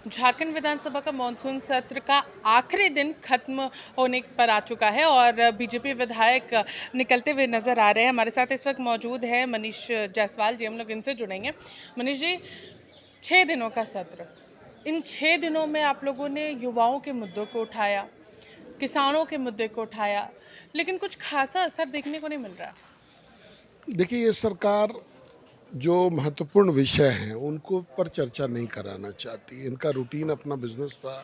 झारखंड विधानसभा का मॉनसून सत्र का आखिरी दिन खत्म होने पर आ चुका है और बीजेपी विधायक निकलते हुए नजर आ रहे हैं। हमारे साथ इस वक्त मौजूद है मनीष जायसवाल जी, हम लोग इनसे जुड़ेंगे। मनीष जी, 6 दिनों का सत्र, इन 6 दिनों में आप लोगों ने युवाओं के मुद्दों को उठाया, किसानों के मुद्दे को उठाया, लेकिन कुछ खासा असर देखने को नहीं मिल रहा। देखिए, ये सरकार जो महत्वपूर्ण विषय हैं उनको पर चर्चा नहीं कराना चाहती। इनका रूटीन अपना बिजनेस था।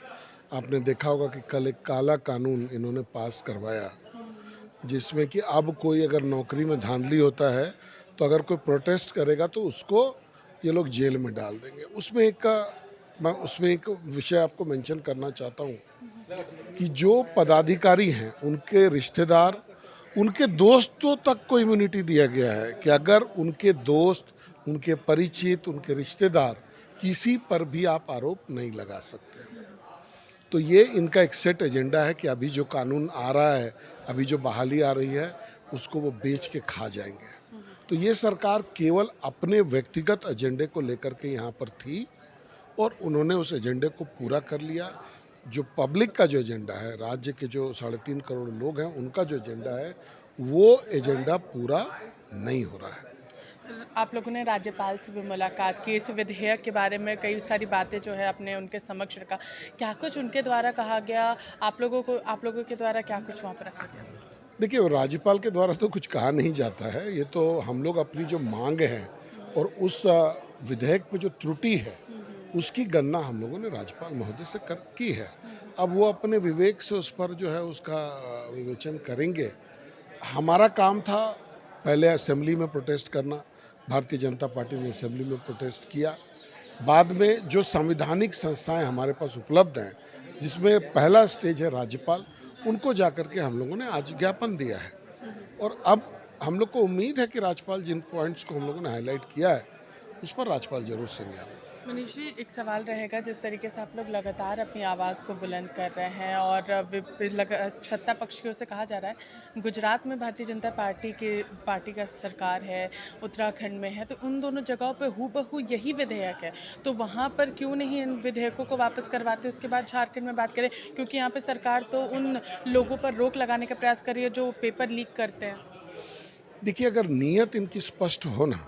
आपने देखा होगा कि कल एक काला कानून इन्होंने पास करवाया, जिसमें कि अब कोई अगर नौकरी में धांधली होता है तो अगर कोई प्रोटेस्ट करेगा तो उसको ये लोग जेल में डाल देंगे। मैं उसमें एक विषय आपको मेंशन करना चाहता हूँ कि जो पदाधिकारी हैं उनके रिश्तेदार, उनके दोस्तों तक को इम्यूनिटी दिया गया है कि अगर उनके दोस्त, उनके परिचित, उनके रिश्तेदार, किसी पर भी आप आरोप नहीं लगा सकते। तो ये इनका एक सेट एजेंडा है कि अभी जो कानून आ रहा है, अभी जो बहाली आ रही है, उसको वो बेच के खा जाएंगे। तो ये सरकार केवल अपने व्यक्तिगत एजेंडे को लेकर के यहाँ पर थी और उन्होंने उस एजेंडे को पूरा कर लिया। जो पब्लिक का जो एजेंडा है, राज्य के जो 3.5 करोड़ लोग हैं, उनका जो एजेंडा है, वो एजेंडा पूरा नहीं हो रहा है। आप लोगों ने राज्यपाल से भी मुलाकात की, इस विधेयक के बारे में कई सारी बातें जो है आपने उनके समक्ष रखा। क्या कुछ उनके द्वारा कहा गया, आप लोगों के द्वारा क्या कुछ वहाँ पर रखा गया? देखिए, राज्यपाल के द्वारा तो कुछ कहा नहीं जाता है। ये तो हम लोग अपनी जो मांग है और उस विधेयक में जो त्रुटि है, उसकी गणना हम लोगों ने राज्यपाल महोदय से की है। अब वो अपने विवेक से उस पर जो है उसका विवेचन करेंगे। हमारा काम था पहले असेंबली में प्रोटेस्ट करना। भारतीय जनता पार्टी ने असेंबली में प्रोटेस्ट किया। बाद में जो संवैधानिक संस्थाएं हमारे पास उपलब्ध हैं, जिसमें पहला स्टेज है राज्यपाल, उनको जाकर के हम लोगों ने आज ज्ञापन दिया है। और अब हम लोग को उम्मीद है कि राज्यपाल जिन पॉइंट्स को हम लोगों ने हाईलाइट किया है, उस पर राज्यपाल जरूर संज्ञान। मनीष जी, एक सवाल रहेगा, जिस तरीके से आप लोग लगातार अपनी आवाज़ को बुलंद कर रहे हैं और सत्ता पक्ष की ओर से कहा जा रहा है गुजरात में भारतीय जनता पार्टी का सरकार है, उत्तराखंड में है, तो उन दोनों जगहों पे हूबहू यही विधेयक है, तो वहाँ पर क्यों नहीं इन विधेयकों को वापस करवाते? उसके बाद झारखंड में बात करें, क्योंकि यहाँ पर सरकार तो उन लोगों पर रोक लगाने का प्रयास कर रही है जो पेपर लीक करते हैं। देखिए, अगर नीयत इनकी स्पष्ट हो ना,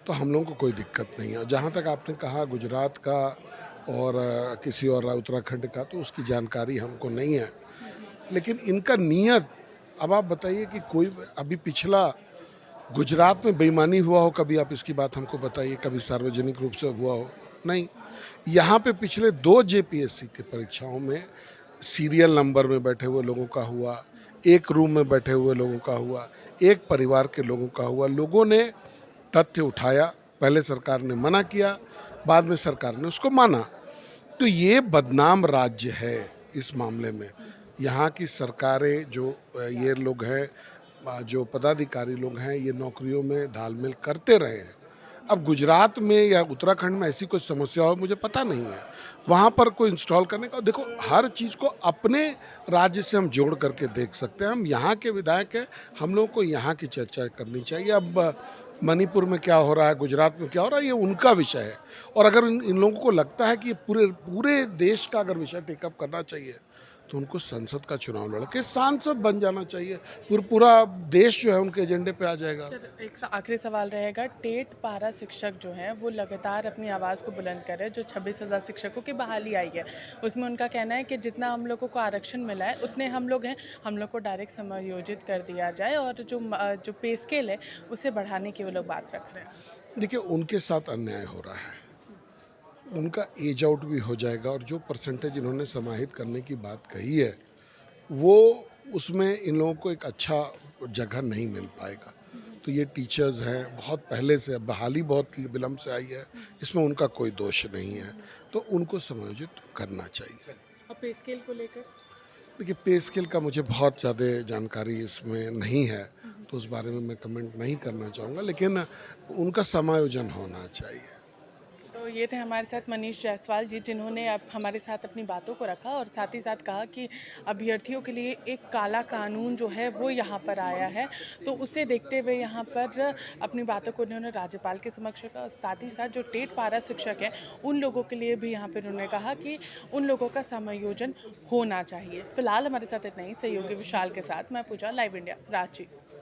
तो हम लोगों को कोई दिक्कत नहीं है। जहाँ तक आपने कहा गुजरात का और किसी और उत्तराखंड का, तो उसकी जानकारी हमको नहीं है। लेकिन इनका नियत, अब आप बताइए कि कोई अभी पिछला गुजरात में बेईमानी हुआ हो, कभी आप इसकी बात हमको बताइए, कभी सार्वजनिक रूप से हुआ हो? नहीं। यहाँ पे पिछले 2 जेपीएससी के परीक्षाओं में सीरियल नंबर में बैठे हुए लोगों का हुआ, एक रूम में बैठे हुए लोगों का हुआ, एक परिवार के लोगों का हुआ। लोगों ने तथ्य उठाया, पहले सरकार ने मना किया, बाद में सरकार ने उसको माना। तो ये बदनाम राज्य है इस मामले में। यहाँ की सरकारें जो ये लोग हैं, जो पदाधिकारी लोग हैं, ये नौकरियों में दालमेल करते रहे हैं। अब गुजरात में या उत्तराखंड में ऐसी कोई समस्या हो, मुझे पता नहीं है। वहाँ पर कोई इंस्टॉल करने का, देखो, हर चीज़ को अपने राज्य से हम जोड़ करके देख सकते हैं। हम यहाँ के विधायक हैं, हम लोगों को यहाँ की चर्चा करनी चाहिए। अब मणिपुर में क्या हो रहा है, गुजरात में क्या हो रहा है, ये उनका विषय है। और अगर इन लोगों को लगता है कि ये पूरे पूरे देश का अगर विषय टेकअप करना चाहिए, तो उनको संसद का चुनाव लड़के सांसद बन जाना चाहिए। पूरा देश जो है उनके एजेंडे पे आ जाएगा। सर, एक आखिरी सवाल रहेगा। टेट पारा शिक्षक जो हैं वो लगातार अपनी आवाज़ को बुलंद कर रहे हैं। जो 26,000 शिक्षकों की बहाली आई है, उसमें उनका कहना है कि जितना हम लोगों को आरक्षण मिला है उतने हम लोग हैं, हम लोग को डायरेक्ट समायोजित कर दिया जाए और जो पे स्केल है उसे बढ़ाने की वो लोग बात रख रहे हैं। देखिए, उनके साथ अन्याय हो रहा है। उनका एज आउट भी हो जाएगा और जो परसेंटेज इन्होंने समाहित करने की बात कही है, वो उसमें इन लोगों को एक अच्छा जगह नहीं मिल पाएगा। तो ये टीचर्स हैं, बहुत पहले से बहाली बहुत विलम्ब से आई है, इसमें उनका कोई दोष नहीं है, तो उनको समायोजित करना चाहिए। और पे स्केल को लेकर देखिए, पे स्केल का मुझे बहुत ज़्यादा जानकारी इसमें नहीं है, तो उस बारे में मैं कमेंट नहीं करना चाहूँगा, लेकिन उनका समायोजन होना चाहिए। तो ये थे हमारे साथ मनीष जायसवाल जी, जिन्होंने अब हमारे साथ अपनी बातों को रखा और साथ ही साथ कहा कि अभ्यर्थियों के लिए एक काला कानून जो है वो यहाँ पर आया है, तो उसे देखते हुए यहाँ पर अपनी बातों को उन्होंने राज्यपाल के समक्ष रखा और साथ ही साथ जो टेट पारा शिक्षक हैं उन लोगों के लिए भी यहाँ पर उन्होंने कहा कि उन लोगों का समायोजन होना चाहिए। फिलहाल हमारे साथ इतना ही। सहयोगी विशाल के साथ मैं पूजा, लाइव इंडिया, रांची।